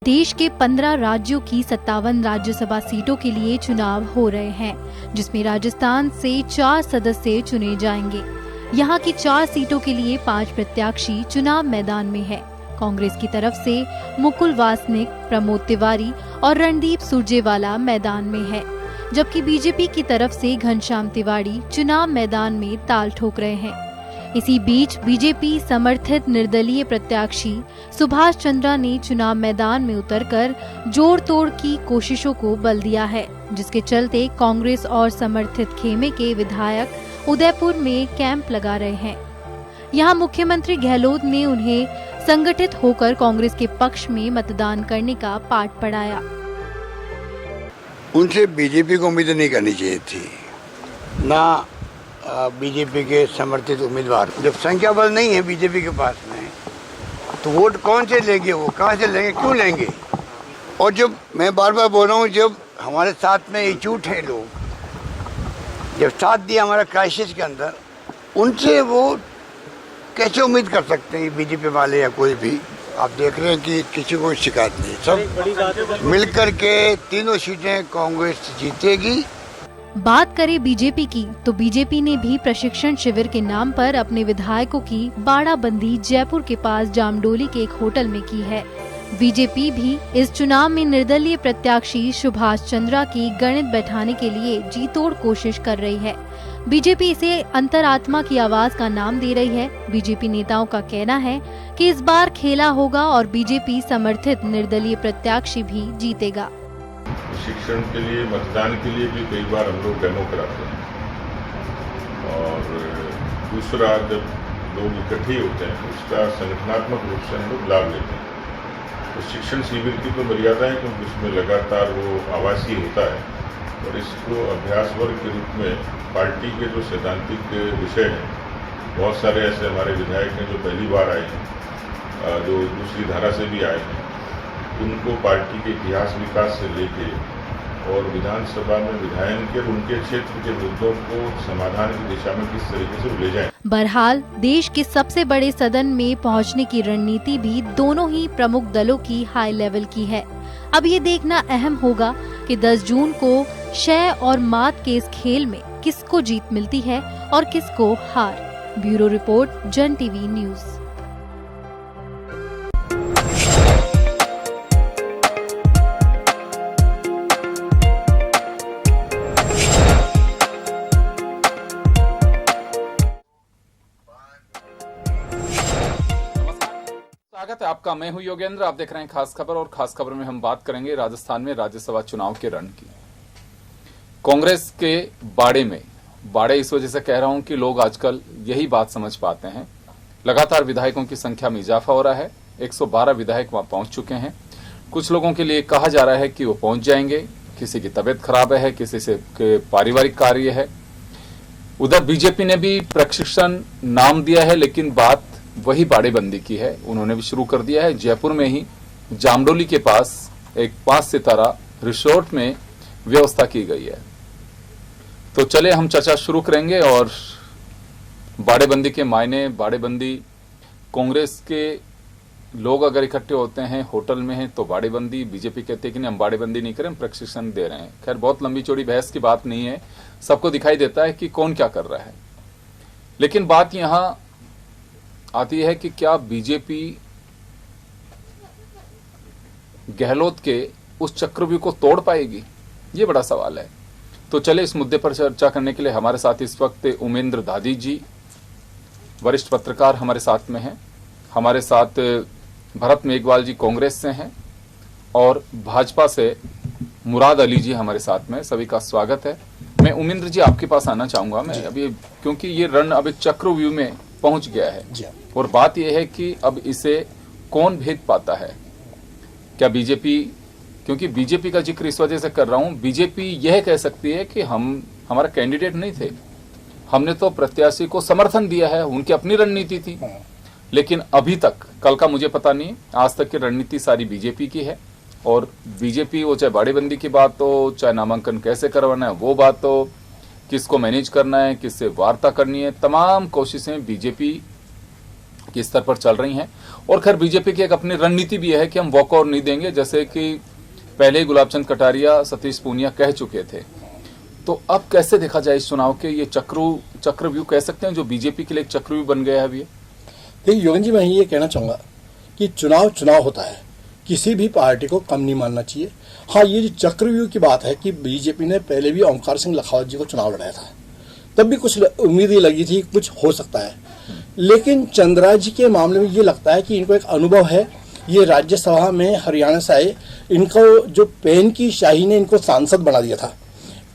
देश के 15 राज्यों की 57 राज्यसभा सीटों के लिए चुनाव हो रहे हैं, जिसमें राजस्थान से 4 सदस्य चुने जाएंगे। यहां की 4 सीटों के लिए 5 प्रत्याशी चुनाव मैदान में है। कांग्रेस की तरफ से मुकुल वासनिक, प्रमोद तिवारी और रणदीप सुरजेवाला मैदान में है, जबकि बीजेपी की तरफ से घनश्याम तिवारी चुनाव मैदान में ताल ठोक रहे हैं। इसी बीच बीजेपी समर्थित निर्दलीय प्रत्याशी सुभाष चंद्रा ने चुनाव मैदान में उतरकर जोड़ तोड़ की कोशिशों को बल दिया है, जिसके चलते कांग्रेस और समर्थित खेमे के विधायक उदयपुर में कैंप लगा रहे हैं। यहां मुख्यमंत्री गहलोत ने उन्हें संगठित होकर कांग्रेस के पक्ष में मतदान करने का पाठ पढ़ाया। उनसे बीजेपी को उम्मीद नहीं करनी चाहिए थी, ना बीजेपी के समर्थित उम्मीदवार। जब संख्या बल नहीं है बीजेपी के पास में, तो वोट कौन से लेंगे, वो कहाँ से लेंगे, क्यों लेंगे? और जब मैं बार बार बोल रहा हूँ, जब हमारे साथ में एकजुट है लोग, जब साथ दिया हमारा क्राइसिस के अंदर, उनसे वो कैसे उम्मीद कर सकते हैं बीजेपी वाले या कोई भी? आप देख रहे हैं कि किसी को शिकायत नहीं, सब मिलकर के तीनों सीटें कांग्रेस जीतेगी। बात करें बीजेपी की, तो बीजेपी ने भी प्रशिक्षण शिविर के नाम पर अपने विधायकों की बाड़ाबंदी जयपुर के पास जामडोली के एक होटल में की है। बीजेपी भी इस चुनाव में निर्दलीय प्रत्याशी सुभाष चंद्रा की गणित बैठाने के लिए जी तोड़ कोशिश कर रही है। बीजेपी इसे अंतरात्मा की आवाज का नाम दे रही है। बीजेपी नेताओं का कहना है कि इस बार खेला होगा और बीजेपी समर्थित निर्दलीय प्रत्याशी भी जीतेगा। शिक्षण के लिए, मतदान के लिए भी कई बार हम लोग डेमो कराते हैं, और दूसरा जब लोग इकट्ठे होते हैं उसका संगठनात्मक रूप से हम लोग लाभ लेते हैं। तो शिक्षण शिविर की तो मर्यादा है, क्योंकि उसमें लगातार वो आवासीय होता है, और इसको अभ्यास वर्ग के रूप में पार्टी के जो सैद्धांतिक विषय हैं, बहुत सारे ऐसे हमारे विधायक हैं जो पहली बार आए हैं, जो दूसरी धारा से भी आए हैं, उनको पार्टी के इतिहास विकास से लेके और विधानसभा में विधायन के उनके क्षेत्र के मुद्दों को समाधान की दिशा में किस तरीके से ले जाएं। बहरहाल देश के सबसे बड़े सदन में पहुंचने की रणनीति भी दोनों ही प्रमुख दलों की हाई लेवल की है। अब ये देखना अहम होगा कि 10 जून को शय और मात के इस खेल में किसको जीत मिलती है और किसको हार। ब्यूरो रिपोर्ट, जन टीवी न्यूज। स्वागत है आपका। मैं हूं योगेंद्र, आप देख रहे हैं खास खबर, और खास खबर में हम बात करेंगे राजस्थान में राज्यसभा चुनाव के रण की। कांग्रेस के बाड़े इस वजह से कह रहा हूं कि लोग आजकल यही बात समझ पाते हैं। लगातार विधायकों की संख्या में इजाफा हो रहा है। 112 विधायक वहां पहुंच चुके हैं। कुछ लोगों के लिए कहा जा रहा है कि वो पहुंच जाएंगे, किसी की तबियत खराब है, किसी से पारिवारिक कार्य है। उधर बीजेपी ने भी प्रशिक्षण नाम दिया है, लेकिन बात वही बाड़ेबंदी की है। उन्होंने भी शुरू कर दिया है। जयपुर में ही जामडोली के पास एक 5 सितारा रिसोर्ट में व्यवस्था की गई है। तो चले हम चर्चा शुरू करेंगे, और बाड़ेबंदी के मायने, बाड़ेबंदी, कांग्रेस के लोग अगर इकट्ठे होते हैं होटल में हैं तो बाड़ेबंदी, बीजेपी कहते हैं कि नहीं हम बाड़ेबंदी नहीं करें, हम प्रशिक्षण दे रहे हैं। खैर बहुत लंबी चौड़ी बहस की बात नहीं है, सबको दिखाई देता है कि कौन क्या कर रहा है। लेकिन बात यहां आती है कि क्या बीजेपी गहलोत के उस चक्रव्यूह को तोड़ पाएगी, ये बड़ा सवाल है। तो चले इस मुद्दे पर चर्चा करने के लिए हमारे साथ इस वक्त उमेंद्र दादी जी, वरिष्ठ पत्रकार, हमारे साथ में हैं। हमारे साथ भरत मेघवाल जी कांग्रेस से हैं, और भाजपा से मुराद अली जी हमारे साथ में। सभी का स्वागत है। मैं उमेंद्र जी आपके पास आना चाहूंगा मैं अभी, क्योंकि ये रण अब एक चक्रव्यूह में पहुंच गया है, और बात यह है कि अब इसे कौन भेद पाता है। क्या बीजेपी, क्योंकि बीजेपी का जिक्र इस वजह से कर रहा हूं, बीजेपी यह कह सकती है कि हमारा कैंडिडेट नहीं थे, हमने तो प्रत्याशी को समर्थन दिया है, उनकी अपनी रणनीति थी। लेकिन अभी तक, कल का मुझे पता नहीं, आज तक की रणनीति सारी बीजेपी की है। और बीजेपी, वो चाहे बाड़ेबंदी की बात हो, चाहे नामांकन कैसे करवाना है वो बात हो, किसको मैनेज करना है, किससे वार्ता करनी है, तमाम कोशिशें बीजेपी के स्तर पर चल रही हैं। और खैर बीजेपी की एक अपनी रणनीति भी है कि हम वॉकआउट नहीं देंगे, जैसे कि पहले ही गुलाबचंद कटारिया, सतीश पूनिया कह चुके थे। तो अब कैसे देखा जाए इस चुनाव के ये चक्रव्यूह कह सकते हैं जो बीजेपी के लिए एक चक्रव्यूह बन गया है अभी? देखिए योगेन जी, मैं ये कहना चाहूँगा कि चुनाव होता है, किसी भी पार्टी को कम नहीं मानना चाहिए। हाँ, ये जो चक्रव्यूह की बात है कि बीजेपी ने पहले भी ओंकार सिंह लखावत जी को चुनाव लड़ाया था, तब भी कुछ उम्मीद ही लगी थी कुछ हो सकता है, लेकिन चंद्रा जी के मामले में ये लगता है कि इनको एक अनुभव है। ये राज्यसभा में हरियाणा से आए, इनको जो पेन की शाही ने इनको सांसद बना दिया था।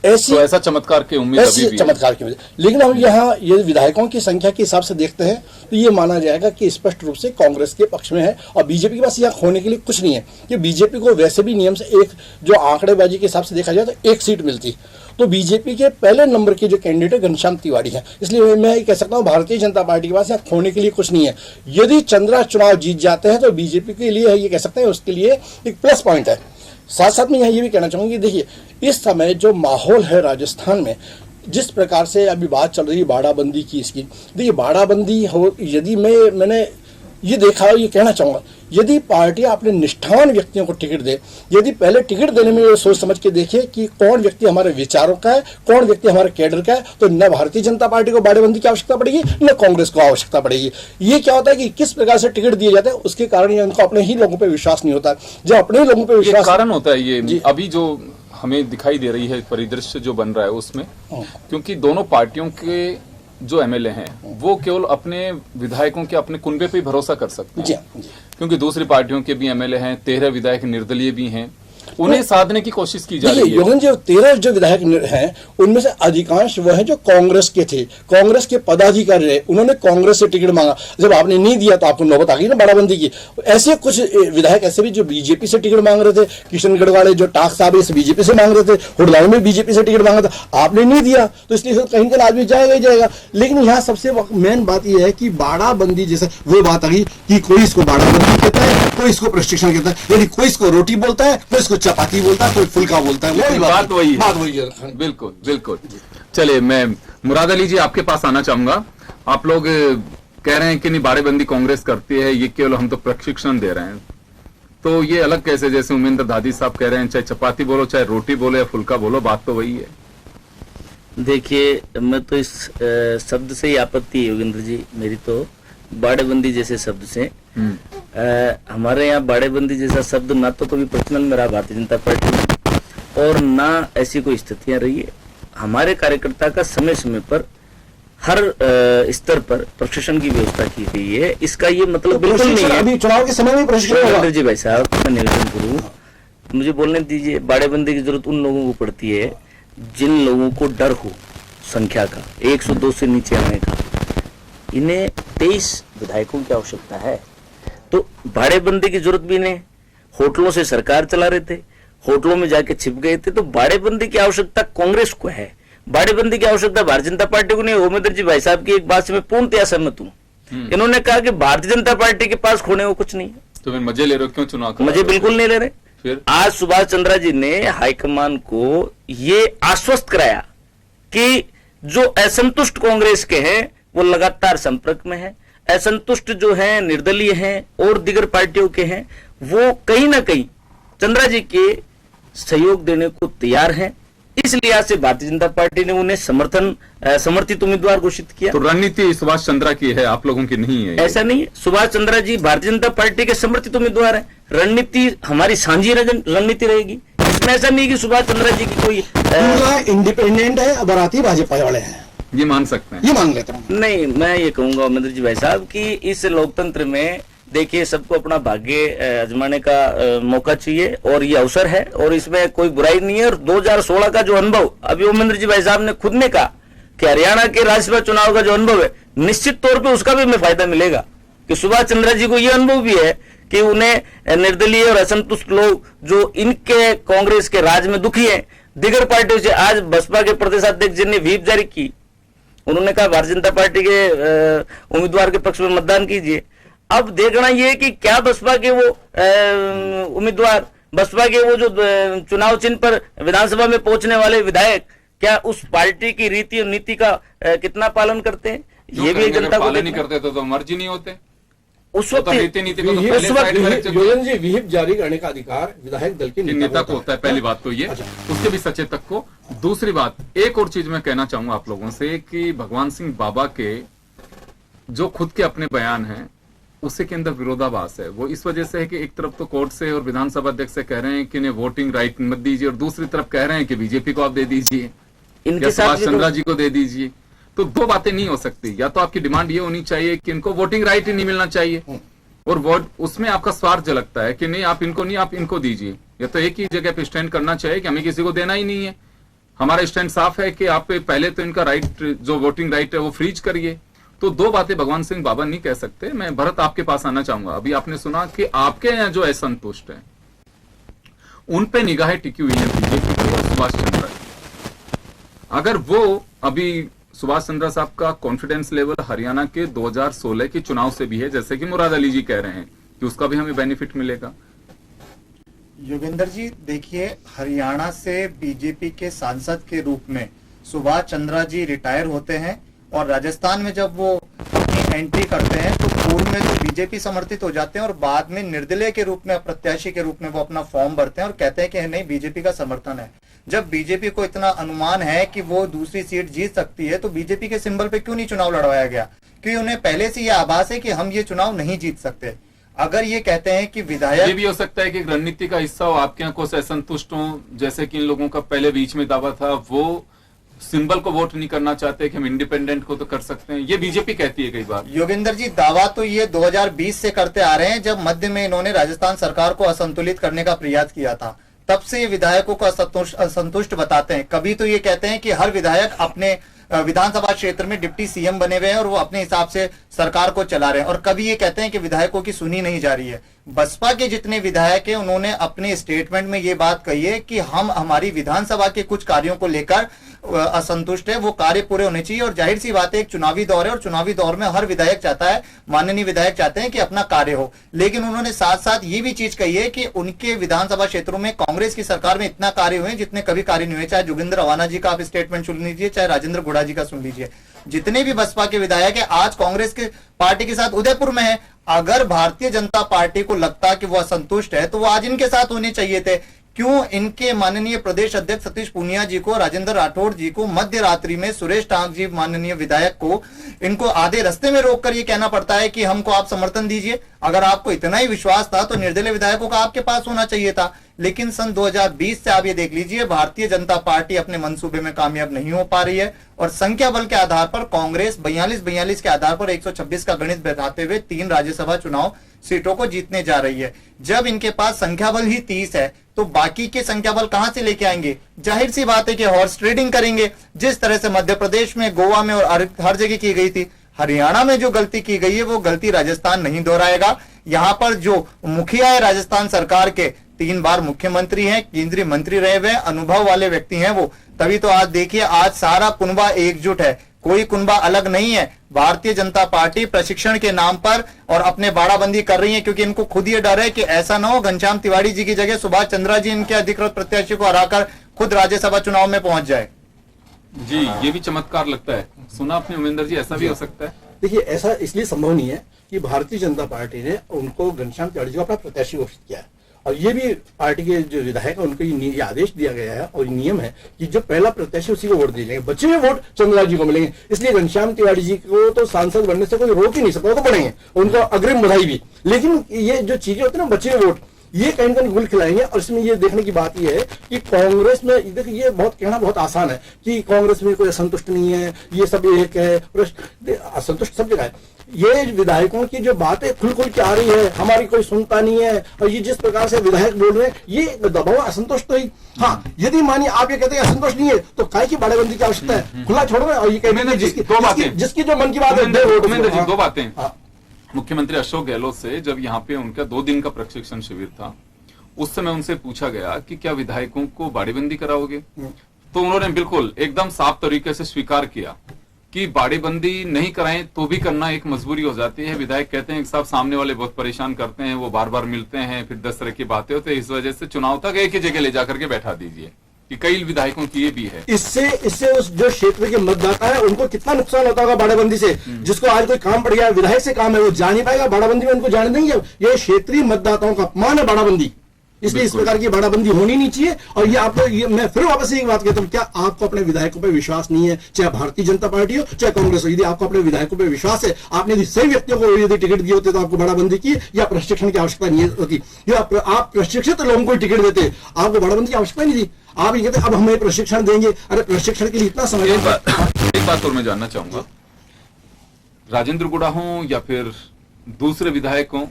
तो ऐसा चमत्कार की उम्मीद अभी भी चमत्कार की वजह, लेकिन हम यहाँ ये विधायकों की संख्या के हिसाब से देखते हैं तो ये माना जाएगा कि स्पष्ट रूप से कांग्रेस के पक्ष में है और बीजेपी के पास यहाँ खोने के लिए कुछ नहीं है। कि बीजेपी को वैसे भी नियम से एक जो आंकड़ेबाजी के हिसाब से देखा जाए तो एक सीट मिलती, तो बीजेपी के पहले नंबर के जो कैंडिडेट घनश्याम तिवारी है, इसलिए मैं ये कह सकता हूँ भारतीय जनता पार्टी के पास यहाँ खोने के लिए कुछ नहीं है। यदि चंद्रा चुनाव जीत जाते हैं तो बीजेपी के लिए ये कह सकते हैं उसके लिए एक प्लस पॉइंट है। साथ साथ में यहाँ ये भी कहना चाहूँगी कि देखिए इस समय जो माहौल है राजस्थान में, जिस प्रकार से अभी बात चल रही है बाड़ाबंदी की, इसकी देखिए बाड़ाबंदी हो, यदि मैंने ये देखा, ये कहना चाहूँगा, यदि पार्टियां अपने निष्ठावान व्यक्तियों को टिकट दे, यदि पहले टिकट देने में ये सोच समझ के देखिए कि कौन व्यक्ति हमारे विचारों का है, कौन व्यक्ति हमारे कैडर का है, तो न भारतीय जनता पार्टी को बाड़ेबंदी की आवश्यकता पड़ेगी न कांग्रेस को आवश्यकता पड़ेगी। ये क्या होता है कि किस प्रकार से टिकट दिए जाते हैं उसके कारण उनको अपने ही लोगों पर विश्वास नहीं होता। जब अपने ही लोगों पर विश्वास कारण होता है ये अभी जो हमें दिखाई दे रही है परिदृश्य जो बन रहा है उसमें, क्योंकि दोनों पार्टियों के जो एमएलए हैं वो केवल अपने विधायकों के अपने कुनबे पे ही भरोसा कर सकते हैं, क्योंकि दूसरी पार्टियों के भी एमएलए हैं, 13 विधायक निर्दलीय भी हैं, उन्हें साधने की कोशिश की जा रही है। योगेन जी, 13 जो विधायक हैं उनमें से अधिकांश वो हैं जो कांग्रेस के थे, कांग्रेस के पदाधिकारी रहे, उन्होंने कांग्रेस से टिकट मांगा, जब आपने नहीं दिया तो आपको नौबत आ गई ना बाड़ाबंदी की। ऐसे कुछ विधायक ऐसे भी जो बीजेपी से टिकट मांग रहे थे, किशनगढ़ वाले जो टाक साहब इस बीजेपी से मांग रहे थे, हुडलाइन में बीजेपी से टिकट मांगा था, आपने नहीं दिया तो इसलिए कहीं का आदमी जाएगा ही जाएगा। लेकिन यहाँ सबसे मेन बात यह है कि बाड़ाबंदी जैसे वो बात आ गई कि कोई इसको बाड़ाबंदी कहता है, कोई इसको प्रशिक्षण कहता है, यानी कोई इसको रोटी बोलता है, कोई इसको चपाती बोलता है, कोई फुल्का बोलता है। बात वही है। बिल्कुल बिल्कुल। चलिए मैं मुराद अली जी आपके पास आना चाहूंगा। आप लोग कह रहे हैं कि नहीं बाड़ेबंदी कांग्रेस करती है, ये केवल हम तो प्रशिक्षण दे रहे हैं, तो ये अलग कैसे? जैसे उमेंद्र दादी साहब कह रहे हैं चाहे चपाती बोलो चाहे रोटी बोलो या फुल्का बोलो, बात तो वही है। देखिए मैं तो इस शब्द से ही आपत्ति है योगेंद्र जी मेरी, तो बाड़ेबंदी जैसे शब्द से हमारे यहाँ बाड़ेबंदी जैसा शब्द ना तो कभी प्रचलन में रहा भारतीय जनता पार्टी में और ना ऐसी कोई स्थितियां रही है। हमारे कार्यकर्ता का समय समय पर हर स्तर पर प्रशिक्षण की व्यवस्था की गई है। इसका ये मतलब तो बिल्कुल नहीं है अभी चुनाव के समय में प्रशिक्षण जी। भाई साहब मैं निवेदन करूँ, मुझे बोलने दीजिए। बाड़ेबंदी की जरूरत उन लोगों को पड़ती है जिन लोगों को डर हो संख्या का, 102 से नीचे आने का। इन्हें 23 विधायकों की आवश्यकता है, तो बाड़ेबंदी की जरूरत भी नहीं। होटलों से सरकार चला रहे थे, होटलों में जाके छिप गए थे, तो बाड़ेबंदी की आवश्यकता कांग्रेस को है, बाड़ेबंदी की आवश्यकता भारतीय जनता पार्टी को नहीं। उमेंद्र जी भाई साहब की एक बात से मैं पूर्णतया सहमत हूँ। इन्होंने कहा कि भारतीय जनता पार्टी के पास खोने को कुछ नहीं है। तो फिर मजे ले रहे हो क्यों चुनाव? मजे बिल्कुल नहीं ले रहे। फिर आज सुभाष चंद्रा जी ने हाईकमान को ये आश्वस्त कराया कि जो असंतुष्ट कांग्रेस के हैं वो लगातार संपर्क में है, असंतुष्ट जो हैं निर्दलीय हैं और दीगर पार्टियों के हैं वो कहीं ना कहीं चंद्रा जी के सहयोग देने को तैयार हैं। इस लिहाज से भारतीय जनता पार्टी ने उन्हें समर्थित उम्मीदवार घोषित किया। तो रणनीति सुभाष चंद्रा की है, आप लोगों की नहीं है? ऐसा नहीं है, सुभाष चंद्रा जी भारतीय जनता पार्टी के समर्थित उम्मीदवार हैं। रणनीति हमारी साझी रणनीति रहेगी। इसमें ऐसा नहीं कि सुभाष चंद्रा जी की कोई इंडिपेंडेंट है, बाराती भाजपा वाले हैं, ये मान सकते हैं, ये मान लेता हूँ। नहीं, मैं ये कहूंगा उमेंद्र जी भाई साहब कि इस लोकतंत्र में देखिए सबको अपना भाग्य आजमाने का मौका चाहिए और ये अवसर है और इसमें कोई बुराई नहीं है। और 2016 का जो अनुभव अभी उमेंद्र जी भाई साहब ने खुद ने कहा कि हरियाणा के राज्यसभा चुनाव का जो अनुभव है निश्चित तौर पे उसका भी हमें फायदा मिलेगा कि सुभाष चंद्रा जी को ये अनुभव भी है कि उन्हें निर्दलीय और असंतुष्ट लोग जो इनके कांग्रेस के राज में दुखी है दीगर पार्टियों से, आज बसपा के प्रदेश अध्यक्ष जी ने व्हीप जारी की, उन्होंने कहा भारतीय जनता पार्टी के उम्मीदवार के पक्ष में मतदान कीजिए। अब देखना यह है कि क्या बसपा के वो उम्मीदवार, बसपा के वो जो चुनाव चिन्ह पर विधानसभा में पहुंचने वाले विधायक क्या उस पार्टी की रीति और नीति का कितना पालन करते हैं, ये भी एक जनता को पालन नहीं करते तो मर्जी नहीं होते। उस वक्त नीति को तो विहिप- पहले उस वक्त साइड में रख विहिप- योगेंद्र जी, विहिप जारी करने का अधिकार विधायक दल के नेता को होता है, पहली बात तो ये, अच्छा। उसके भी सचेतक को। दूसरी बात, एक और चीज मैं कहना चाहूंगा आप लोगों से कि भगवान सिंह बाबा के जो खुद के अपने बयान हैं उसी के अंदर विरोधाभास है। वो इस वजह से है कि एक तरफ तो कोर्ट से और विधानसभा अध्यक्ष से कह रहे हैं कि इन्हें वोटिंग राइट मत दीजिए, और दूसरी तरफ कह रहे हैं कि बीजेपी को आप दे दीजिए इनके या साथ सुभाष ये तो- चंद्रा जी को दे दीजिए। तो दो बातें नहीं हो सकती। या तो आपकी डिमांड ये होनी चाहिए कि इनको वोटिंग राइट ही नहीं मिलना चाहिए, और वोट उसमें आपका स्वार्थ झलकता है कि नहीं आप इनको नहीं, आप इनको दीजिए। या तो एक ही जगह पे स्टैंड करना चाहिए कि हमें किसी को देना ही नहीं है। हमारा स्टैंड साफ है कि आप पहले तो इनका राइट, जो वोटिंग राइट है वो फ्रीज करिए। तो दो बातें भगवान सिंह बाबा नहीं कह सकते। मैं भरत आपके पास आना चाहूंगा। अभी आपने सुना कि आपके यहाँ जो असंतुष्ट है उन पे निगाहें टिकी हुई है बीजेपी और सुभाष चंद्रा की। अगर वो अभी सुभाष चंद्रा साहब का कॉन्फिडेंस लेवल हरियाणा के 2016 के चुनाव से भी है, जैसे कि मुराद अली जी कह रहे हैं कि उसका भी हमें बेनिफिट मिलेगा। योगेंद्र जी देखिए, हरियाणा से बीजेपी के सांसद के रूप में सुभाष चंद्रा जी रिटायर होते हैं, और राजस्थान में जब वो अपनी एंट्री करते हैं तो पूर्व में तो बीजेपी समर्थित हो जाते हैं, और बाद में निर्दलीय के रूप में, प्रत्याशी के रूप में वो अपना फॉर्म भरते हैं और कहते हैं कि नहीं, बीजेपी का समर्थन है। जब बीजेपी को इतना अनुमान है कि वो दूसरी सीट जीत सकती है, तो बीजेपी के सिंबल पे क्यों नहीं चुनाव लड़वाया गया? क्योंकि उन्हें पहले से ये आभास है कि हम ये चुनाव नहीं जीत सकते। अगर ये कहते हैं कि विधायक, ये भी हो सकता है कि एक रणनीति का हिस्सा हो, आपके यहाँ को से असंतुष्ट हो, जैसे कि इन लोगों का पहले बीच में दावा था, वो सिंबल को वोट नहीं करना चाहते कि हम इंडिपेंडेंट को तो कर सकते हैं। ये बीजेपी कहती है कई बार। योगेंद्र जी दावा तो ये 2020 से करते आ रहे हैं, जब मध्य में इन्होंने राजस्थान सरकार को असंतुलित करने का प्रयास किया था। तब से ये विधायकों को असंतुष्ट बताते हैं। कभी तो ये कहते हैं कि हर विधायक अपने विधानसभा क्षेत्र में डिप्टी सीएम बने हुए हैं और वो अपने हिसाब से सरकार को चला रहे हैं, और कभी ये कहते हैं कि विधायकों की सुनी नहीं जा रही है। बसपा के जितने विधायक हैं उन्होंने अपने स्टेटमेंट में ये बात कही है कि हम हमारी विधानसभा के कुछ कार्यों को लेकर असंतुष्ट है, वो कार्य पूरे होने चाहिए। और जाहिर सी बात है, एक चुनावी दौर है, और चुनावी दौर में हर विधायक चाहता है, माननीय विधायक चाहते हैं कि अपना कार्य हो। लेकिन उन्होंने साथ साथ ये भी चीज कही है कि उनके विधानसभा क्षेत्रों में कांग्रेस की सरकार में इतना कार्य हुए जितने कभी कार्य नहीं हुए। चाहे जोगिंदर रवाना जी का आप स्टेटमेंट सुन लीजिए, चाहे राजेंद्र गुड़ा जी का सुन लीजिए, जितने भी बसपा के विधायक है आज कांग्रेस के पार्टी के साथ उदयपुर में है। अगर भारतीय जनता पार्टी को लगता कि वो असंतुष्ट है तो वो आज इनके साथ होने चाहिए थे। क्यों इनके माननीय प्रदेश अध्यक्ष सतीश पूनिया जी को, राजेंद्र राठौड़ जी को मध्य रात्रि में सुरेश टांक जी माननीय विधायक को, इनको आधे रास्ते में रोककर ये कहना पड़ता है कि हमको आप समर्थन दीजिए? अगर आपको इतना ही विश्वास था तो निर्दलीय विधायकों का आपके पास होना चाहिए था। लेकिन सन 2020 से आप ये देख लीजिए, भारतीय जनता पार्टी अपने मंसूबे में कामयाब नहीं हो पा रही है, और संख्या बल के आधार पर कांग्रेस 42 के आधार पर 126 का गणित बैठाते हुए 3 राज्यसभा चुनाव सीटों को जीतने जा रही है। जब इनके पास संख्या बल ही 30 है तो बाकी के संख्या बल कहां से लेके आएंगे? जाहिर सी बात है कि हॉर्स ट्रेडिंग करेंगे। जिस तरह से मध्य प्रदेश में, गोवा में और हर जगह की गई थी, हरियाणा में जो गलती की गई है वो गलती राजस्थान नहीं दोहराएगा। यहां पर जो मुखिया है राजस्थान सरकार के, 3 बार मुख्यमंत्री हैं, केंद्रीय मंत्री रहे हुए, अनुभव वाले व्यक्ति हैं वो, तभी तो आज देखिए आज सारा कुनबा एकजुट है, कोई कुनबा अलग नहीं है। भारतीय जनता पार्टी प्रशिक्षण के नाम पर और अपने बाड़ाबंदी कर रही है, क्योंकि इनको खुद ये डर है कि ऐसा ना हो घनश्याम तिवारी जी की जगह सुभाष चंद्रा जी इनके अधिकृत प्रत्याशी को हराकर खुद राज्यसभा चुनाव में पहुंच जाए। जी, ये भी चमत्कार लगता है। सुना आपने उमेंद्र जी, ऐसा भी हो सकता है? देखिए, ऐसा इसलिए संभव नहीं है कि भारतीय जनता पार्टी ने उनको घनश्याम तिवारी जी को अपना प्रत्याशी घोषित किया है, और ये भी पार्टी के जो विधायक है उनको ये आदेश दिया गया है और नियम है कि जो पहला प्रत्याशी उसी को वोट दिए जाएंगे। बचे हुए वोट चंद्रा जी को मिलेंगे। इसलिए घनश्याम तिवारी जी को तो सांसद बनने से कोई रोक ही नहीं सकता, वो तो बढ़ेंगे, उनको अग्रिम बधाई भी। लेकिन ये जो चीजें होती है ना, बचे हुए वोट, ये कहीं ना कहीं गुल खिलाएंगे। और इसमें ये देखने की बात ये है कि कांग्रेस में, देखिए ये बहुत कहना बहुत आसान है कि कांग्रेस में कोई असंतुष्ट नहीं है, ये सब एक है, असंतुष्ट सब जगह है। ये विधायकों की जो बातें खुल के आ रही है, हमारी कोई सुनता नहीं है, और ये जिस प्रकार से विधायक बोल रहे हैं, ये दबाव असंतुष्ट तो ही। हाँ, यदि मानिए आप ये कहते हैं असंतुष्ट नहीं है तो काय की बाड़ेबंदी की आवश्यकता है? खुला छोड़ रहे हैं, और ये कहते हैं जिसकी जो मन की बात है। दो बातें। मुख्यमंत्री अशोक गहलोत से जब यहाँ पे उनका 2 दिन का प्रशिक्षण शिविर था, उस समय उनसे पूछा गया कि क्या विधायकों को बाड़ेबंदी कराओगे, तो उन्होंने बिल्कुल एकदम साफ तरीके से स्वीकार किया कि बाड़ेबंदी नहीं कराएं तो भी करना एक मजबूरी हो जाती है। विधायक कहते हैं कि साहब सामने वाले बहुत परेशान करते हैं, वो बार बार मिलते हैं, फिर 10 तरह की बातें होती है, इस वजह से चुनाव तक एक ही जगह ले जाकर के बैठा दीजिए। कि कई विधायकों की ये भी है। इससे उस जो क्षेत्र के मतदाता है उनको कितना नुकसान होता होगा बाड़ाबंदी से। जिसको आज कोई काम पड़ गया, विधायक से काम है, वो जा नहीं पाएगा, बाड़ाबंदी में उनको जाने देंगे। ये क्षेत्रीय मतदाताओं का अपमान है बाड़ाबंदी, इसलिए इस प्रकार की बाड़ाबंदी होनी नहीं चाहिए। और ये आपको मैं फिर वापस एक बात कहता हूं, क्या आपको अपने विधायकों पर विश्वास नहीं है, चाहे भारतीय जनता पार्टी हो चाहे कांग्रेस हो? यदि आपको अपने विधायकों पर विश्वास है, आपने यदि सही व्यक्तियों को यदि टिकट दिए होते तो आपको बाड़ाबंदी की या प्रशिक्षण की आवश्यकता नहीं होती। या आप प्रशिक्षित लोगों को टिकट देते, आपको बाड़ाबंदी की आवश्यकता नहीं थी। आप ये कहते अब हमें प्रशिक्षण देंगे, अरे प्रशिक्षण के लिए इतना समय। एक बात और मैं जानना चाहूंगा, राजेंद्र गुड़ा हो या फिर दूसरे विधायक हो,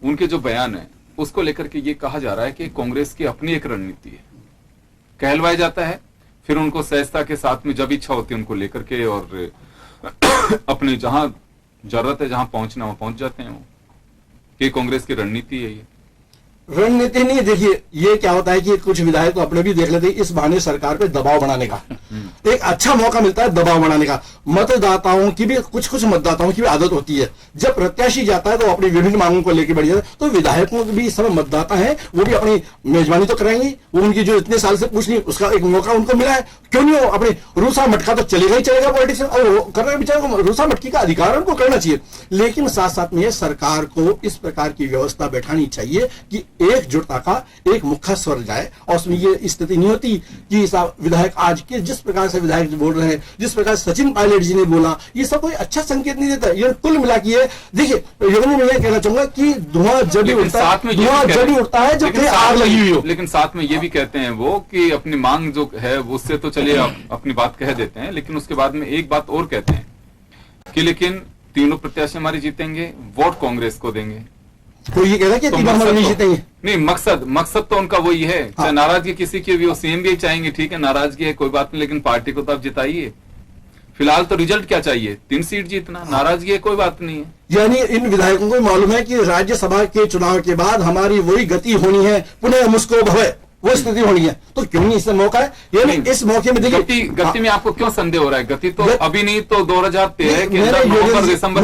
उनके जो बयान है उसको लेकर के ये कहा जा रहा है कि कांग्रेस की अपनी एक रणनीति है, कहलवाया जाता है, फिर उनको सहजता के साथ में जब इच्छा होती है उनको लेकर के और अपने जहां जरूरत है, जहां पहुंचना वहां पहुंच जाते हैं। वो कि कांग्रेस की रणनीति है ये। रणनीति नहीं, देखिए ये क्या होता है कि कुछ विधायक तो अपने भी देख लेते हैं, इस बहाने सरकार पे दबाव बनाने का एक अच्छा मौका मिलता है, दबाव बनाने का। मतदाताओं की भी कुछ मतदाताओं की भी आदत होती है, जब प्रत्याशी जाता है तो अपनी विभिन्न मांगों को लेकर बढ़ जाता है। तो विधायकों के भी इस समय मतदाता है, वो भी अपनी मेजबानी तो कराएंगे, वो उनकी जो इतने साल से पूछ नहीं उसका एक मौका उनको मिला है, क्यों नहीं हो अपने रूसा मटका तो चलेगा ही चलेगा पॉलिटिक्स में, और कर रहे बेचारे रूसा मटकी का अधिकार उनको करना चाहिए। लेकिन साथ साथ में सरकार को इस प्रकार की व्यवस्था बैठानी चाहिए कि एकजुटता का एक मुख्य स्वर जाए, और उसमें ये स्थिति नहीं होती कि विधायक आज के जिस प्रकार से विधायक बोल रहे हैं, जिस प्रकार सचिन पायलट जी ने बोला, ये सब कोई अच्छा संकेत नहीं देता। ये कुल मिला के देखिए, योगी मैं ये कहना चाहूंगा कि धुआं जब भी उठता है जब कहीं आग लगी हुई हो। लेकिन साथ में ये भी कहते हैं वो कि अपनी मांग जो है उससे तो चलिए आप अपनी बात कह देते हैं, लेकिन उसके बाद में एक बात और कहते हैं कि लेकिन तीनों प्रत्याशी हमारे जीतेंगे, वोट कांग्रेस को देंगे। तो ये कह रहा है कि तीनों हमारे नहीं जीतेंगे। नहीं, मकसद तो उनका वही है। चाहे नाराजगी किसी की भी हो, सीएम भी चाहेंगे, ठीक है नाराजगी है कोई बात नहीं, लेकिन पार्टी को तो आप जिताइए। फिलहाल तो रिजल्ट क्या चाहिए, 3 सीट जीतना, नाराजगी है कोई बात नहीं है। यानी इन विधायकों को मालूम है कि राज्यसभा के चुनाव के बाद हमारी वही गति होनी है, पुनः मुस्को भवे, वो स्थिति होनी है, तो क्यों नहीं इससे मौका है। यानी इस मौके में देखिए गति में आपको क्यों संदेह हो रहा है? गति तो अभी नहीं तो 2013 के दिसंबर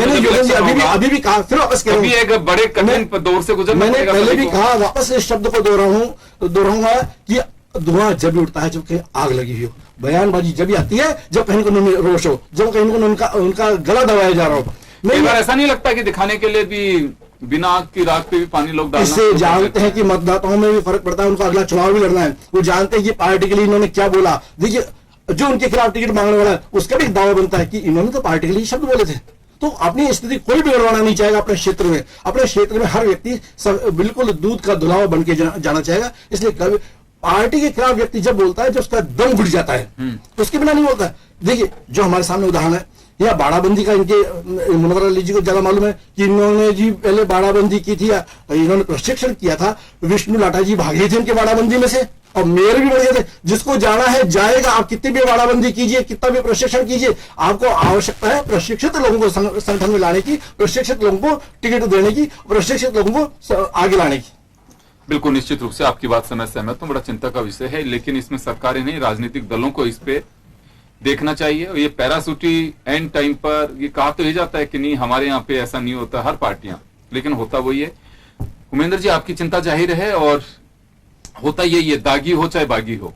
अभी भी कहा, फिर वापस अभी एक बड़े कठिन दौर से गुजरना मैंने पहले भी कहा, वापस इस शब्द को दोहराऊंगा कि धुआं जब भी उठता है जब कहीं आग लगी हो, बयानबाजी जब भी आती है जब कहीं को रोष हो, जब कहीं को उनका गला दबाया जा रहा हो। नहीं, ऐसा नहीं लगता कि दिखाने के लिए भी बिना आग की राख पे भी पानी लोग डालना। इससे जानते हैं कि मतदाताओं में भी फर्क पड़ता है, उनको अगला चुनाव भी लड़ना है, वो जानते हैं कि पार्टी के लिए इन्होंने क्या बोला। देखिए जो उनके खिलाफ टिकट मांगने वाला है उसका भी एक दावा बनता है कि इन्होंने तो पार्टी के लिए शब्द बोले थे। तो अपनी स्थिति कोई भी गड़बड़ाना नहीं चाहेगा अपने क्षेत्र में। अपने क्षेत्र में हर व्यक्ति बिल्कुल दूध का धुलावा बन के जाना चाहेगा। इसलिए कभी पार्टी के खिलाफ व्यक्ति जब बोलता है, जब उसका दम घुट जाता है, तो उसके बिना नहीं बोलता है। देखिए जो हमारे सामने उदाहरण है, या बाड़ाबंदी का इनके मुनव्वर अली जी को ज्यादा मालूम है कि इन्होंने जी पहले बाड़ाबंदी की थी, इन्होंने प्रशिक्षण किया था। विष्णु लाटा जी भागे थे इनके बाड़ाबंदी में से, और मेयर भी बढ़ गए थे। जिसको जाना है जाएगा, आप कितनी भी बाड़ाबंदी कीजिए, कितना भी प्रशिक्षण कीजिए, आपको आवश्यकता है प्रशिक्षित लोगों को संगठन में लाने की, प्रशिक्षित लोगों को टिकट देने की, प्रशिक्षित लोगों को आगे लाने की। बिल्कुल निश्चित रूप से आपकी बात से मैं सहमत हूं, बड़ा चिंता का विषय है। लेकिन इसमें सरकारें नहीं, राजनीतिक दलों को इस पे देखना चाहिए। और ये पैरासूटी एंड टाइम पर ये कहा तो ही जाता है कि नहीं हमारे यहाँ पे ऐसा नहीं होता, हर पार्टियां, लेकिन होता वही है। उमेंद्र जी आपकी चिंता जाहिर है, और होता यही है, दागी हो चाहे बागी हो,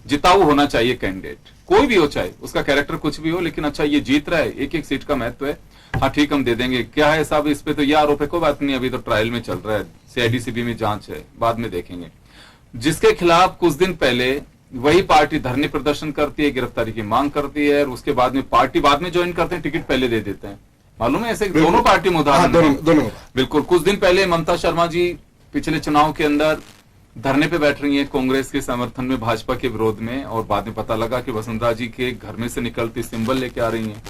जिताऊ होना चाहिए कैंडिडेट, कोई भी हो, चाहे उसका कैरेक्टर कुछ भी हो, लेकिन अच्छा ये जीत रहा है, एक सीट का महत्व है, हाँ ठीक हम दे देंगे। क्या है साहब इस पे तो ये आरोप है, कोई बात नहीं, अभी तो ट्रायल में चल रहा है, CID-CBI में जांच है, बाद में देखेंगे। जिसके खिलाफ कुछ दिन पहले वही पार्टी धरने प्रदर्शन करती है, गिरफ्तारी की मांग करती है, और उसके बाद में पार्टी बाद में ज्वाइन करते हैं, टिकट पहले दे देते हैं। मालूम है ऐसे दोनों पार्टी में उदाहरण दोनों। बिल्कुल कुछ दिन पहले ममता शर्मा जी पिछले चुनाव के अंदर धरने पे बैठ रही हैं कांग्रेस के समर्थन में, भाजपा के विरोध में, और बाद में पता लगा कि वसुंधरा जी के घर में से निकलती सिंबल लेके आ रही हैं।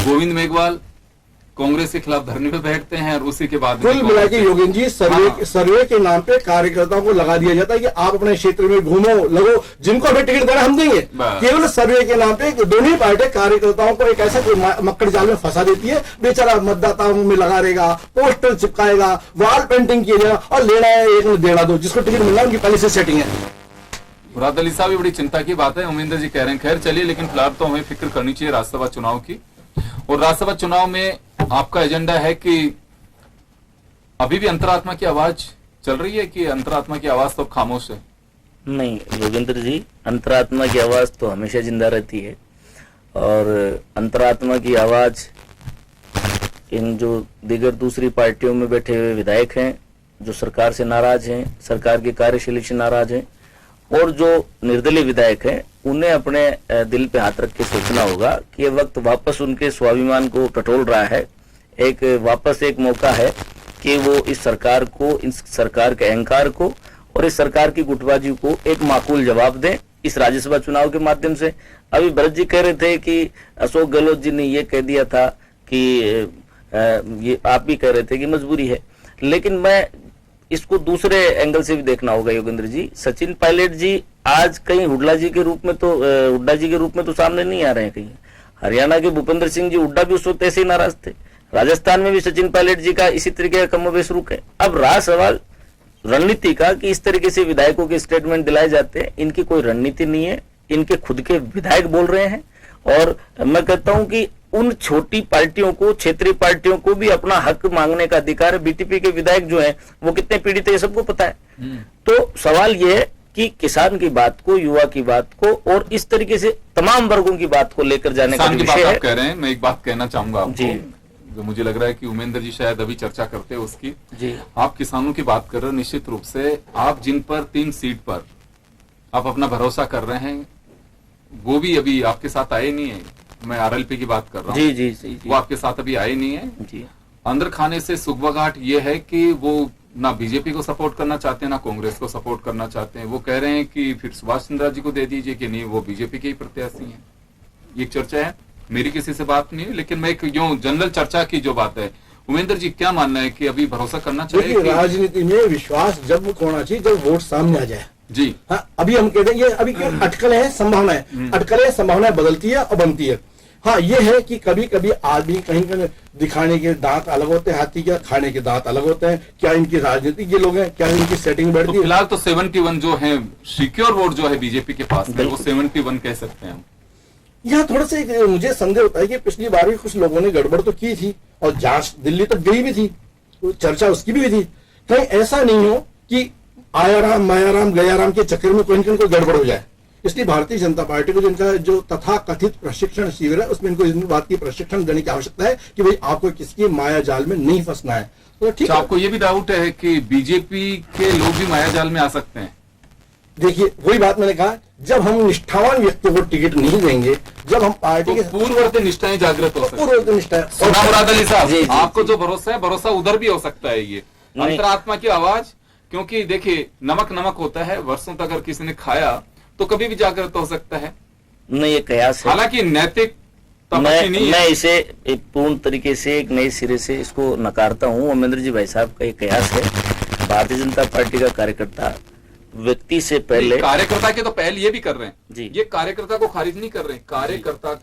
गोविंद मेघवाल कांग्रेस के खिलाफ धरने पे बैठते हैं, और उसी के बाद कुल मिला के योगेंद्र जी सर्वे के नाम पे कार्यकर्ताओं को लगा दिया जाता है कि आप अपने क्षेत्र में घूमो लगो, जिनको हमें टिकट देना हम देंगे। केवल सर्वे के नाम पे दोनों ही पार्टी कार्यकर्ताओं को एक ऐसा मक्कड़ जाल में फंसा देती है। बेचारा मतदाताओं में लगा रहेगा, पोस्टर चिपकाएगा, वॉल पेंटिंग किया जाएगा, और लेना है एक में देना दो, जिसको टिकट मिलना उनकी पहले से सेटिंग है। मुराद अली साहब, बड़ी चिंता की बात है, उमेंद्र जी कह रहे हैं। खैर चलिए, लेकिन फिलहाल तो हमें फिक्र करनी चाहिए राज्यसभा चुनाव की। और राज्यसभा चुनाव में आपका एजेंडा है कि अभी भी अंतरात्मा की आवाज चल रही है, कि अंतरात्मा की आवाज तो खामोश है? नहीं योगेंद्र जी, अंतरात्मा की आवाज तो हमेशा जिंदा रहती है और अंतरात्मा की आवाज इन जो दीगर दूसरी पार्टियों में बैठे हुए विधायक हैं, जो सरकार से नाराज हैं, सरकार की कार्यशैली से नाराज हैं, और जो निर्दलीय विधायक हैं, उन्हें अपने दिल पे हाथ रख के सोचना होगा कि ये वक्त वापस उनके स्वाभिमान को टटोल रहा है। वापस एक मौका है कि वो इस सरकार को, इस सरकार के अहंकार को और इस सरकार की गुटबाजी को एक माकूल जवाब दें इस राज्यसभा चुनाव के माध्यम से। अभी भरत जी कह रहे थे कि अशोक गहलोत जी ने ये कह दिया था कि ये आप भी कह रहे थे कि मजबूरी है, लेकिन मैं इसको दूसरे एंगल से भी देखना होगा योगेंद्र जी। सचिन पायलट जी आज कहीं हुड्डा जी के रूप में तो सामने नहीं आ रहे हैं कहीं। हरियाणा के भूपेंद्र सिंह जी हुड्डा भी उस वक्त ऐसे ही नाराज थे। राजस्थान में भी सचिन पायलट जी का इसी तरीके का कमोबेश रुख है। अब रहा सवाल रणनीति का कि इस तरीके से विधायकों के स्टेटमेंट दिलाए जाते हैं, इनकी कोई रणनीति नहीं है, इनके खुद के विधायक बोल रहे हैं। और मैं कहता हूं कि उन छोटी पार्टियों को, क्षेत्रीय पार्टियों को भी अपना हक मांगने का अधिकार है। बीटीपी के विधायक जो हैं वो कितने पीड़ित है ये सबको पता है। तो सवाल ये है कि किसान की बात को, युवा की बात को और इस तरीके से तमाम वर्गों की बात को लेकर जाने का विषय है। आप कह रहे हैं, मैं एक बात कहना चाहूंगा आपको, जो मुझे लग रहा है कि उमेंद्र जी शायद अभी चर्चा करते हैं उसकी। जी, आप किसानों की बात कर रहे हो, निश्चित रूप से आप जिन पर 3 सीट पर आप अपना भरोसा कर रहे हैं वो भी अभी आपके साथ आए नहीं है। मैं आरएलपी की बात कर रहा हूँ। जी, वो आपके साथ अभी आए नहीं है। जी, अंदर खाने से सुगबगाहट ये है कि वो ना बीजेपी को सपोर्ट करना चाहते हैं, ना कांग्रेस को सपोर्ट करना चाहते हैं। वो कह रहे हैं कि फिर सुभाष चंद्र जी को दे दीजिए, कि नहीं वो बीजेपी के ही प्रत्याशी हैं। ये चर्चा है, मेरी किसी से बात नहीं है, लेकिन मैं एक यूं जनरल चर्चा की जो बात है, उमेंद्र जी क्या मानना है कि अभी भरोसा करना चाहिए? राजनीति में विश्वास जब होना चाहिए जब वोट सामने आ जाए। जी हाँ, अभी हम कहते हैं ये अभी अटकलें हैं, संभावनाएं, अटकलें संभावनाएं बदलती है और बनती है। हाँ, ये है कि कभी कभी आदमी कहीं दिखाने के दांत अलग होते हैं हाथी के, खाने के दांत अलग होते हैं। क्या इनकी राजनीति ये लोग हैं, क्या इनकी सेटिंग बैठती है? फिलहाल तो 71 जो है सिक्योर वोट जो है बीजेपी के पास है, वो 71 कह सकते हैं हम। यहाँ थोड़ा सा मुझे संदेह होता है कि पिछली बार भी कुछ लोगों ने गड़बड़ तो की थी और जांच दिल्ली तक गई भी थी, तो चर्चा उसकी भी हुई थी। कहीं ऐसा नहीं हो कि आया राम माया राम गया राम के चक्कर में कोई गड़बड़ हो जाए। इसलिए भारतीय जनता पार्टी को जिनका जो तथा कथित प्रशिक्षण शिविर है उसमें इनको इस बात की प्रशिक्षण देने की आवश्यकता है कि भाई आपको किसकी माया जाल में नहीं फंसना है। तो ठीक है। आपको ये भी डाउट है कि बीजेपी के लोग भी माया जाल में आ सकते हैं? देखिए, वही बात मैंने कहा, जब हम निष्ठावान व्यक्ति को टिकट नहीं देंगे, जब हम पार्टी के पूर्ववर्ती निष्ठाएं जागृत हो सकती है। पूर्ववर्ती निष्ठा। मुराद अली साहब, आपको जो भरोसा है, भरोसा उधर भी हो सकता है। ये अंतरात्मा की आवाज, क्योंकि देखिए नमक होता है, वर्षों तक अगर किसी ने खाया तो कभी भी जागृत हो सकता है। नहीं, ये कयास है। हालांकि नैतिक मैं इसे पूर्ण तरीके से एक नए सिरे से इसको नकारता हूं। उमेंद्र जी भाई साहब का एक कयास है। भारतीय जनता पार्टी का कार्यकर्ता व्यक्ति से पहले, कार्यकर्ता के तो पहले ये भी कर रहे हैं जी, ये कार्यकर्ता को खारिज नहीं कर रहे हैं। कार्यकर्ता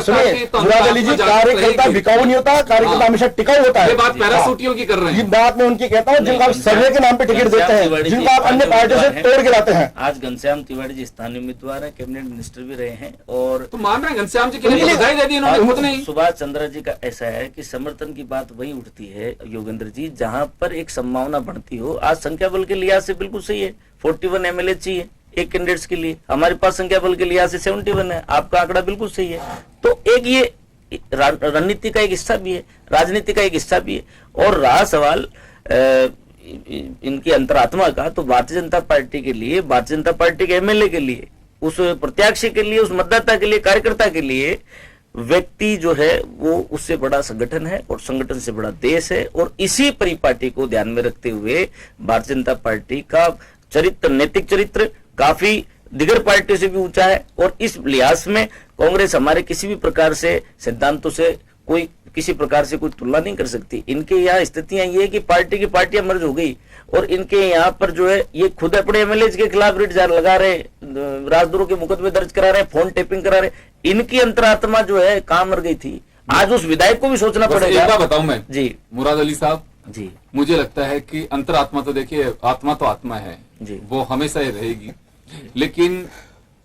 सुनिए मुराद अली जी, कार्यकर्ता बिकाऊ नहीं होता, कार्यकर्ता हमेशा टिकाऊ होता है। ये बात पैरासूटियों की कर रहे हैं। ये बात मैं उनकी कहता हूँ जिनको आप सर्वे के नाम पे टिकट देते हैं, जिनको आप अन्य पार्टियों से तोड़ के लाते हैं। आज घनश्याम तिवारी जी स्थानीय उम्मीदवार है, कैबिनेट मिनिस्टर भी रहे हैं और तो मान रहे हैं घनश्याम जी के लिए बधाई दे दी इन्होंने। सुभाष चंद्र जी का ऐसा है कि समर्थन की बात वही उठती है योगेंद्र जी जहां पर एक संभावना बढ़ती हो। आज संख्या बल के लिहाज से बिल्कुल सही है, 41 एमएलए चाहिए एक कैंडिडेट्स के लिए। हमारे पास संख्या बल के लिहाज से 71 है। आपका आंकड़ा बिल्कुल सही है। तो एक ये रणनीति का एक हिस्सा भी है, राजनीति का एक हिस्सा भी है। और रहा सवाल इनकी अंतरात्मा का, तो भारतीय जनता पार्टी के लिए, भारतीय जनता पार्टी के एमएलए के लिए, उस प्रत्याशी के लिए, उस मतदाता के लिए, कार्यकर्ता के लिए व्यक्ति जो है वो उससे बड़ा संगठन है और संगठन से बड़ा देश है। और इसी परिपाटी को ध्यान में रखते हुए भारतीय जनता पार्टी का चरित्र, नैतिक चरित्र काफी दिगर पार्टियों से भी ऊंचा है। और इस लिहाज में कांग्रेस हमारे किसी भी प्रकार से सिद्धांतों से कोई किसी प्रकार से कोई तुलना नहीं कर सकती। इनके यहाँ स्थितियां ये है कि पार्टी की पार्टियां मर्ज हो गई और इनके यहाँ पर जो है ये खुद अपने एमएलए के खिलाफ रिट लगा रहे, राजद्रोह के मुकदमे दर्ज करा रहे, फोन टेपिंग करा रहे। इनकी अंतरात्मा जो है कहाँ मर गई थी, आज उस विधायक को भी सोचना पड़ेगा। एक बात बताऊं मैं जी मुराद अली साहब जी, मुझे लगता है कि अंतरात्मा तो देखिए, आत्मा तो आत्मा है जी, वो हमेशा ही रहेगी। लेकिन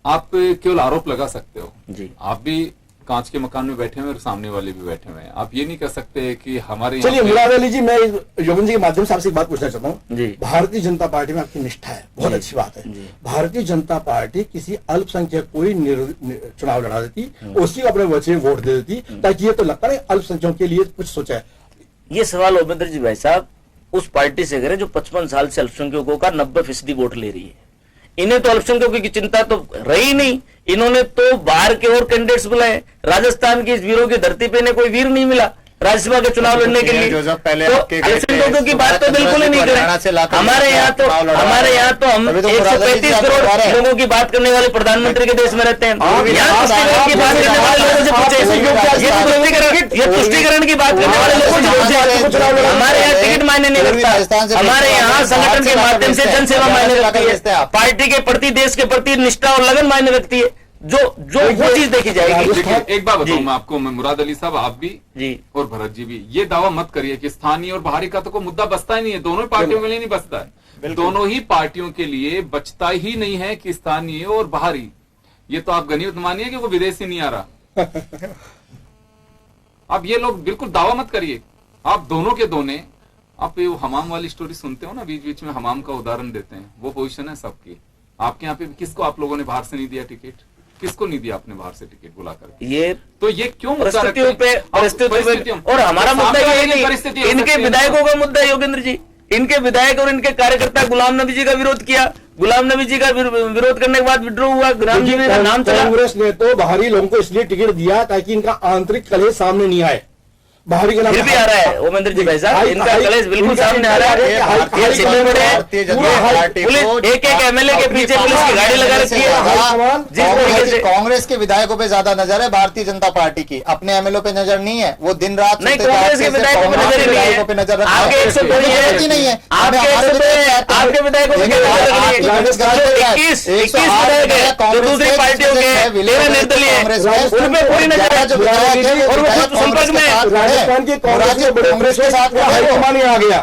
आप केवल आरोप लगा सकते हो जी, आप भी कांच के मकान में बैठे हुए हैं और सामने वाले भी बैठे हुए हैं। आप ये नहीं कह सकते कि हमारे चलिए मुराद अली जी, मैं योगेंद्र जी के माध्यम से आपसे एक बात पूछना चाहता हूँ। जी। भारतीय जनता पार्टी में आपकी निष्ठा है, बहुत अच्छी बात है। भारतीय जनता पार्टी किसी अल्पसंख्यक को चुनाव लड़ा देती, उसी को अपने वजह वोट दे देती, ताकि ये तो लगता है अल्पसंख्यकों के लिए कुछ सोचा है। ये सवाल ओमेंद्र जी भाई साहब उस पार्टी से करें जो 55 साल से अल्पसंख्यकों का 90% वोट ले रही है। इन्हें तो अल्पसंख्यकों की चिंता तो रही नहीं, इन्होंने तो बाहर के और कैंडिडेट्स बुलाए। राजस्थान की इस वीरों की धरती पे इन्हें कोई वीर नहीं मिला राज्यसभा के चुनाव लड़ने के लिए। जो पहले तो आपके अल्पसंख्यकों की बात तो बिल्कुल ही नहीं करें। हमारे यहाँ तो हम 135 करोड़ लोगों की बात करने वाले प्रधानमंत्री के देश में रहते हैं। यहाँ तुष्टिकरण की बात करने वाले लोगों से पूछे, ये तुष्टिकरण की बात करने वाले लोगों से पूछे। हमारे यहाँ टिकट मायने नहीं रखता, हमारे यहाँ संगठन के माध्यम से जनसेवा मायने रखती है, पार्टी के प्रति, देश के प्रति निष्ठा और लगन मायने रखती है। जो वो चीज देखी जाएगी। एक बात बताऊं मैं आपको, मुराद अली साहब, आप भी जी और भरत जी भी, ये दावा मत करिए कि स्थानीय और बाहरी का तो कोई मुद्दा बचता ही नहीं है। दोनों ही पार्टियों के लिए नहीं बचता है, दोनों ही पार्टियों के लिए बचता ही नहीं है कि स्थानीय और बाहरी। ये तो आप गनीमत मानिए कि वो विदेशी नहीं आ रहा। अब ये लोग बिल्कुल दावा मत करिए, आप दोनों के दोनों। आप ये हमाम वाली स्टोरी सुनते हो ना, बीच बीच में हमाम का उदाहरण देते हैं, वो पोजीशन है सबकी। आपके यहाँ पे किसको आप लोगों ने बाहर से नहीं दिया टिकट? किसको नहीं दिया आपने बाहर से टिकट बुलाकर? ये तो ये क्यों परिस्थितियों पे और हमारा मुद्दा ये नहीं, इनके विधायकों का मुद्दा है योगेंद्र जी। इनके विधायक और इनके कार्यकर्ता गुलाम नबी जी का विरोध किया, गुलाम नबी जी का विरोध करने के बाद विड्रॉ हुआ, गुलाम नबी का नाम चला। कांग्रेस ने तो बाहरी लोगों को इसलिए टिकट दिया ताकि इनका आंतरिक कलह सामने नहीं आए। बाहरी का फिर भी आ रहा है ओमेंद्र जी भाई साहब, इनका कलेश बिल्कुल सामने आ रहा है। पुलिस एक एमएलए के पीछे पुलिस की गाड़ी लगा रखी है। जिस तरीके से कांग्रेस के विधायकों पे ज्यादा नजर है भारतीय जनता पार्टी की, अपने एमएलए पे नजर नहीं है। वो दिन रात नहीं, कांग्रेस के विधायकों पे नजर नहीं है, पे नजर आपके 102 नहीं है, आपके विधायकों पे 21 विधायक है जो दूसरी पार्टियों के 13 निर्दलीय उनमें पूरी नजर है और वो खुद संपर्क में। राजस्थान के कांग्रेस के साथ हाईकमान आ गया,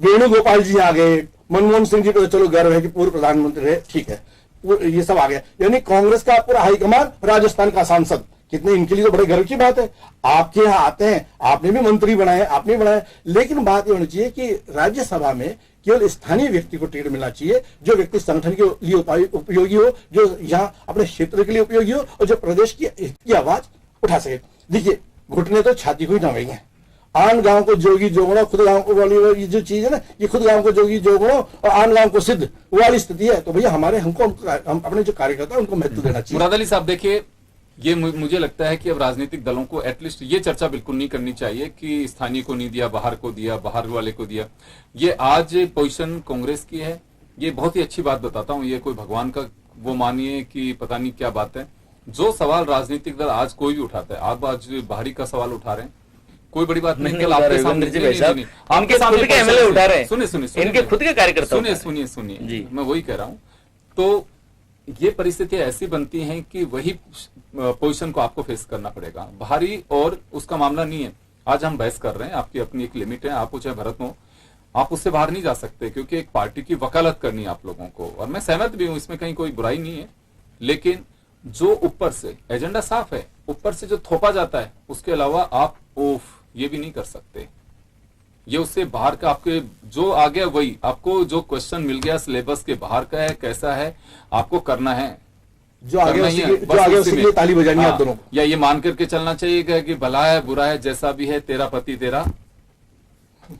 वेणुगोपाल जी आ गए, मनमोहन सिंह जी को चलो गर्व है कि पूर्व प्रधानमंत्री रहे, ठीक है, ये सब आ गया। यानी कांग्रेस का पूरा हाईकमान, राजस्थान का सांसद, कितने इनके लिए तो बड़े गर्व की बात है। आपके यहाँ आते हैं, आपने भी मंत्री बनाए, आपने बनाए, लेकिन बात ये होनी चाहिए कि राज्यसभा में केवल स्थानीय व्यक्ति को टिकट मिलना चाहिए, जो व्यक्ति संगठन के लिए उपयोगी हो, जो यहाँ अपने क्षेत्र के लिए उपयोगी हो और जो प्रदेश की आवाज उठा सके। देखिए, घुटने तो छाती को ही ना गई है। आन गांव को जोगी जोगड़ो, खुद गांव को वाली ये जो चीज है ना, ये खुद गांव को जोगी जोगड़ो और आन गांव को सिद्ध, वो वाली स्थिति है। तो भैया हम अपने जो कार्यकर्ता है उनको महत्व देना चाहिए। मुराद अली साहब देखिए, ये मुझे लगता है कि अब राजनीतिक दलों को एटलीस्ट ये चर्चा बिल्कुल नहीं करनी चाहिए कि स्थानीय को नहीं दिया, बाहर को दिया, बाहर वाले को दिया। ये आज पोजीशन कांग्रेस की है, ये बहुत ही अच्छी बात बताता हूँ। ये कोई भगवान का वो मानिए कि पता नहीं क्या बात है। जो सवाल राजनीतिक दल आज कोई भी उठाता है, आप आज बाहरी का सवाल उठा रहे हैं, कोई बड़ी बात नहीं। कल आपके सामने आपके खुद के एमएलए उठा रहे हैं, सुनिए, इनके खुद के कार्यकर्ता, सुनिए, मैं वही कह रहा हूँ। तो ये परिस्थितियां ऐसी बनती हैं कि वही पोजीशन को आपको फेस करना पड़ेगा। बाहरी और उसका मामला नहीं है। आज हम बहस कर रहे हैं, आपकी अपनी एक लिमिट है, आप चाहे भरत हो, आप उससे बाहर नहीं जा सकते, क्योंकि एक पार्टी की वकालत करनी है आप लोगों को। और मैं सहमत भी हूं, इसमें कहीं कोई बुराई नहीं है, लेकिन जो ऊपर से एजेंडा साफ है, ऊपर से जो थोपा जाता है, उसके अलावा आप ये भी नहीं कर सकते। ये उससे बाहर का आपके जो आ गया वही, आपको जो क्वेश्चन मिल गया सिलेबस के बाहर का है, कैसा है, आपको करना है। जो आगे उसके लिए ताली बजानी है आप दोनों को। या ये मान करके चलना चाहिए कि भला है बुरा है जैसा भी है, तेरा पति तेरा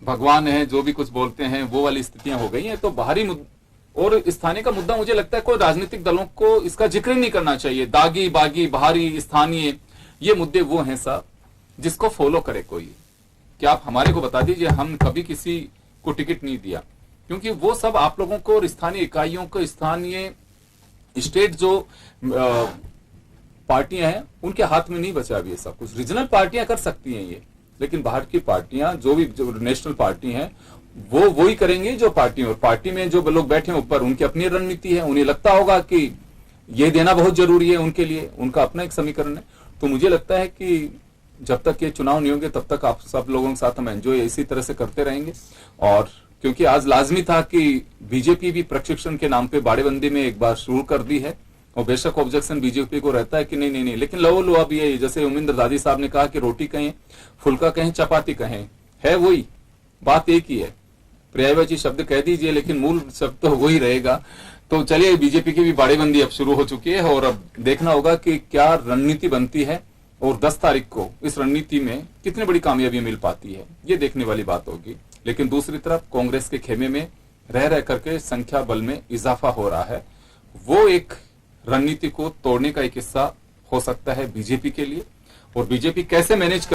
भगवान है, जो भी कुछ बोलते हैं वो वाली स्थितियां हो गई हैं। तो बाहरी और स्थानीय का मुद्दा मुझे लगता है कोई राजनीतिक दलों को इसका जिक्र नहीं करना चाहिए। दागी बागी, बाहरी, स्थानीय, ये मुद्दे वो हैं साहब जिसको फॉलो करे कोई। कि आप हमारे को बता दीजिए, हम कभी किसी को टिकट नहीं दिया, क्योंकि वो सब आप लोगों को और स्थानीय इकाइयों को, स्थानीय स्टेट जो पार्टियां हैं उनके हाथ में नहीं बचा अभी ये सब कुछ। रीजनल पार्टियां कर सकती हैं ये, लेकिन बाहर की पार्टियां जो नेशनल पार्टी हैं वो ही करेंगे जो पार्टी। और पार्टी में जो लोग बैठे हैं ऊपर, उनकी अपनी रणनीति है, उन्हें लगता होगा कि ये देना बहुत जरूरी है उनके लिए, उनका अपना एक समीकरण है। तो मुझे लगता है कि जब तक ये चुनाव नहीं होंगे तब तक आप सब लोगों के साथ हम एंजॉय इसी तरह से करते रहेंगे। और क्योंकि आज लाजमी था कि बीजेपी भी प्रशिक्षण के नाम पे बाड़ेबंदी में एक बार शुरू कर दी है, और बेशक ऑब्जेक्शन बीजेपी को रहता है कि नहीं नहीं नहीं, लेकिन लो अब ये जैसे उमिंदर दादी साहब ने कहा कि रोटी कहें, फुल्का कहें, चपाती कहें, है वही बात, एक ही है। पर्यायवाची शब्द कह दीजिए लेकिन मूल शब्द तो वही रहेगा। तो चलिए, बीजेपी की भी बाड़ेबंदी अब शुरू हो चुकी है और अब देखना होगा कि क्या रणनीति बनती है और 10 तारीख को इस रणनीति में कितनी बड़ी कामयाबी मिल पाती है, ये देखने वाली बात होगी। लेकिन दूसरी तरफ कांग्रेस के खेमे में रह करके संख्या बल में इजाफा हो रहा है, वो एक रणनीति को तोड़ने का एक हिस्सा हो सकता है बीजेपी के लिए। और बीजेपी कैसे मैनेज